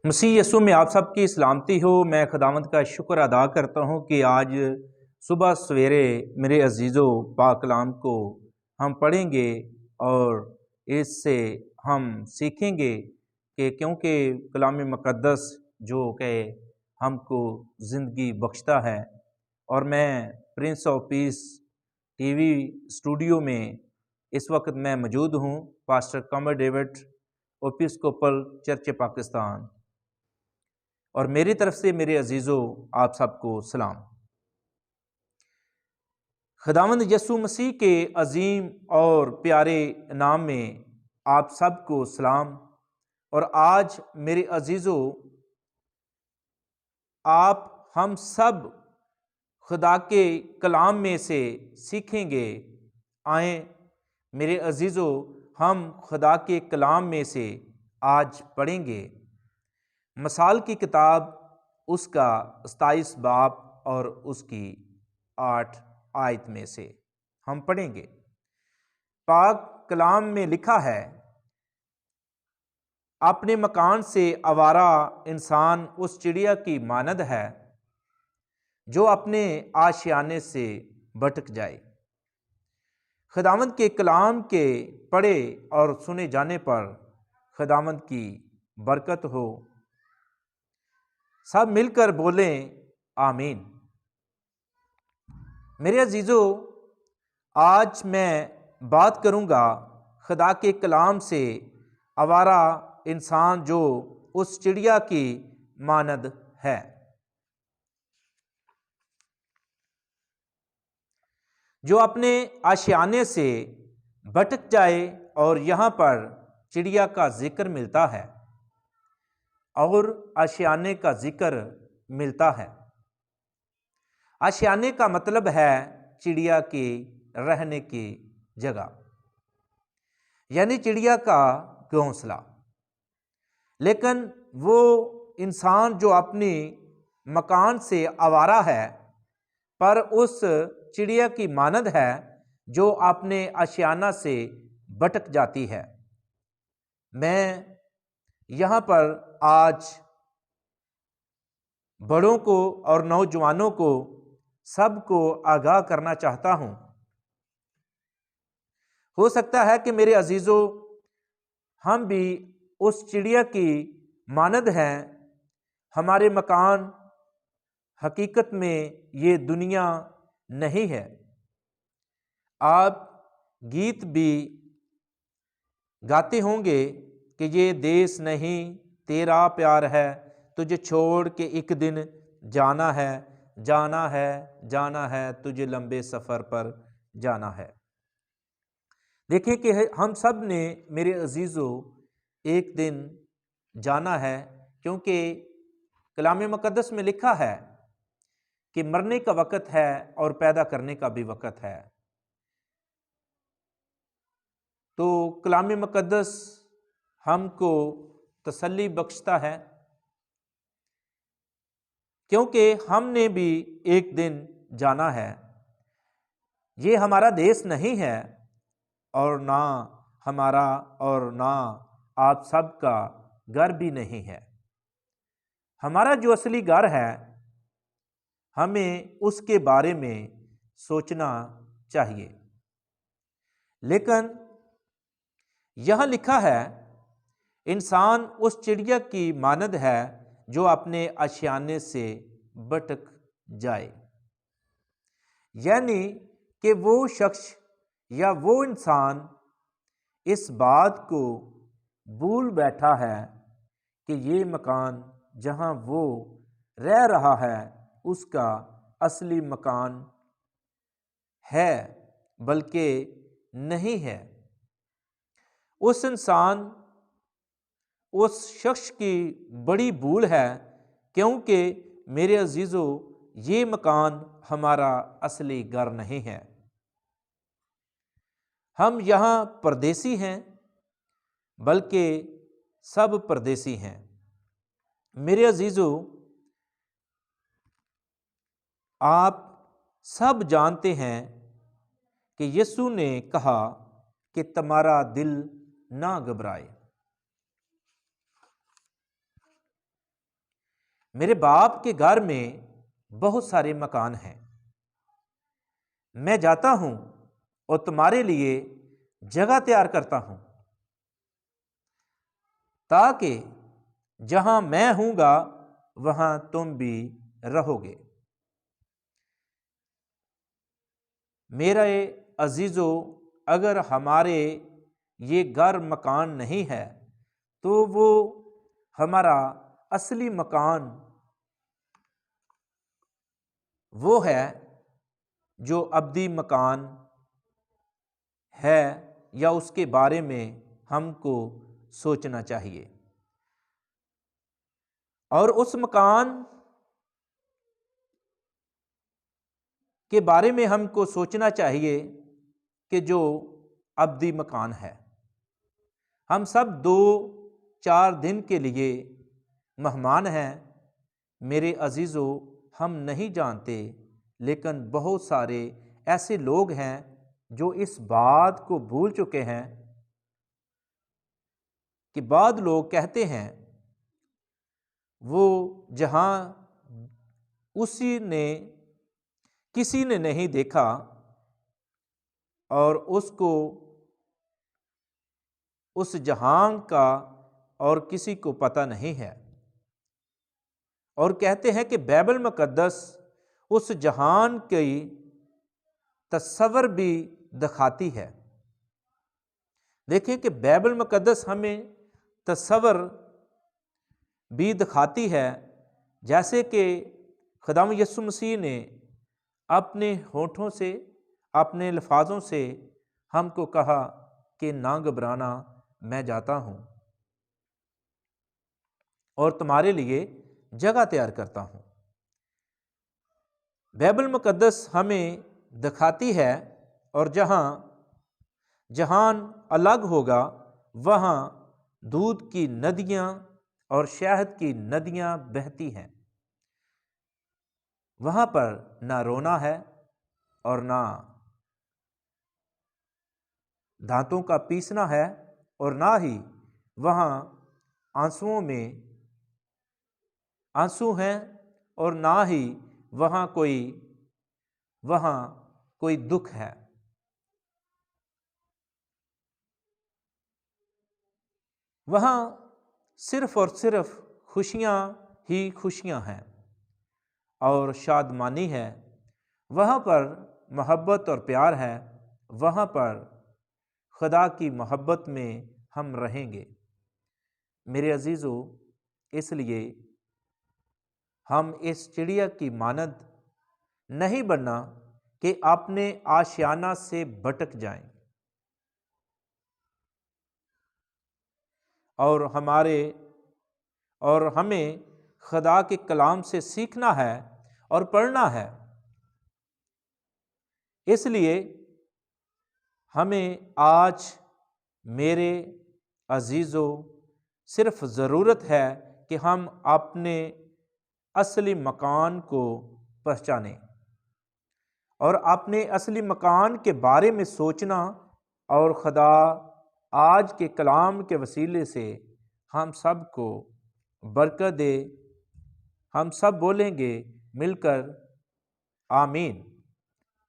मसीह यीशु में आप सबकी सलामती हो। मैं खुदावंद का शुक्र अदा करता हूँ कि आज सुबह सवेरे मेरे अजीज़ों पाक कलाम को हम पढ़ेंगे और इससे हम सीखेंगे कि क्योंकि कलाम मुक़द्दस जो कि हमको ज़िंदगी बख्शता है। और मैं Prince of peace TV studio में इस वक्त मैं मौजूद हूँ, पास्टर कमर डेविड एपिस्कोपल चर्च पाकिस्तान, और मेरी तरफ से मेरे अजीज़ों आप सबको सलाम। खुदावंद यीशु मसीह के अजीम और प्यारे नाम में आप सबको सलाम। और आज मेरे अजीज़ों, आप हम सब खुदा के कलाम में से सीखेंगे। आए मेरे अजीज़ों, हम खुदा के कलाम में से आज पढ़ेंगे मिसाल की किताब, उसका 27 बाब और उसकी 8 आयत में से हम पढ़ेंगे। पाक कलाम में लिखा है, अपने मकान से आवारा इंसान उस चिड़िया की मानद है जो अपने आशियाने से भटक जाए। खुदावंद के कलाम के पढ़े और सुने जाने पर खुदावंद की बरकत हो। सब मिलकर बोलें आमीन। मेरे अजीज़ों, आज मैं बात करूंगा खुदा के कलाम से आवारा इंसान जो उस चिड़िया की मानद है। जो अपने आशियाने से भटक जाए, और यहाँ पर चिड़िया का जिक्र मिलता है और आशियाने का जिक्र मिलता है। आशियाने का मतलब है चिड़िया की रहने की जगह, यानी चिड़िया का घोंसला। लेकिन वो इंसान जो अपनी मकान से आवारा है, पर उस चिड़िया की मानद है जो अपने आशियाना से भटक जाती है। मैं यहाँ पर आज बड़ों को और नौजवानों को सबको आगाह करना चाहता हूँ। हो सकता है कि मेरे अजीज़ों, हम भी उस चिड़िया की मानद हैं। हमारे मकान हकीकत में ये दुनिया नहीं है। आप गीत भी गाते होंगे कि ये देश नहीं तेरा प्यार है, तुझे छोड़ के एक दिन जाना है, जाना है, जाना है, तुझे लंबे सफ़र पर जाना है। देखिए कि हम सब ने मेरे अजीज़ों एक दिन जाना है, क्योंकि कलाम मुक़द्दस में लिखा है कि मरने का वक़्त है और पैदा करने का भी वक़्त है। तो कलाम मुक़द्दस हमको तसल्ली बख्शता है, क्योंकि हमने भी एक दिन जाना है। ये हमारा देश नहीं है, और ना हमारा और ना आप सबका घर भी नहीं है। हमारा जो असली घर है, हमें उसके बारे में सोचना चाहिए। लेकिन यह लिखा है, इंसान उस चिड़िया की मानद है जो अपने आशियाने से भटक जाए, यानी कि वो शख्स या वो इंसान इस बात को भूल बैठा है कि ये मकान जहां वो रह रहा है उसका असली मकान है, बल्कि नहीं है। उस इंसान, उस शख्स की बड़ी भूल है, क्योंकि मेरे अजीज़ों, ये मकान हमारा असली घर नहीं है। हम यहाँ परदेसी हैं, बल्कि सब परदेसी हैं। मेरे अजीज़ों, आप सब जानते हैं कि यीशु ने कहा कि तुम्हारा दिल ना घबराए। मेरे बाप के घर में बहुत सारे मकान हैं, मैं जाता हूं और तुम्हारे लिए जगह तैयार करता हूं, ताकि जहां मैं हूंगा वहां तुम भी रहोगे। मेरे अजीजों, अगर हमारे ये घर मकान नहीं है तो वो हमारा असली मकान वो है जो अब्दी मकान है, या उसके बारे में हमको सोचना चाहिए। और उस मकान के बारे में हमको सोचना चाहिए कि जो अब्दी मकान है। हम सब 2-4 दिन के लिए मेहमान हैं। मेरे अजीज़ों, हम नहीं जानते, लेकिन बहुत सारे ऐसे लोग हैं जो इस बात को भूल चुके हैं कि बाद लोग कहते हैं वो जहां किसी ने नहीं देखा और उसको उस जहां का और किसी को पता नहीं है, और कहते हैं कि बाइबल मुकद्दस उस जहान की तस्वर भी दिखाती है। देखें कि बाइबल मुकद्दस हमें तस्वर भी दिखाती है, जैसे कि खुदाम यीशु मसीह ने अपने होठों से, अपने अल्फाजों से हमको कहा कि ना घबराना, मैं जाता हूं और तुम्हारे लिए जगह तैयार करता हूं। बाइबल मुकद्दस हमें दिखाती है, और जहां जहान अलग होगा वहां दूध की नदियां और शहद की नदियां बहती हैं। वहां पर ना रोना है और ना दांतों का पीसना है, और ना ही वहां आंसुओं में आंसू हैं, और ना ही वहां कोई दुख है। वहां सिर्फ और सिर्फ खुशियां ही खुशियां हैं और शादमानी है। वहां पर मोहब्बत और प्यार है। वहां पर खुदा की मोहब्बत में हम रहेंगे। मेरे अजीजों, इसलिए हम इस चिड़िया की मानद नहीं बनना कि अपने आशियाना से भटक जाएं, और हमें खुदा के कलाम से सीखना है और पढ़ना है। इसलिए हमें आज, मेरे अजीज़ों, सिर्फ ज़रूरत है कि हम अपने असली मकान को पहचानें और अपने असली मकान के बारे में सोचना, और खुदा आज के कलाम के वसीले से हम सब को बरकत दे। हम सब बोलेंगे मिलकर आमीन।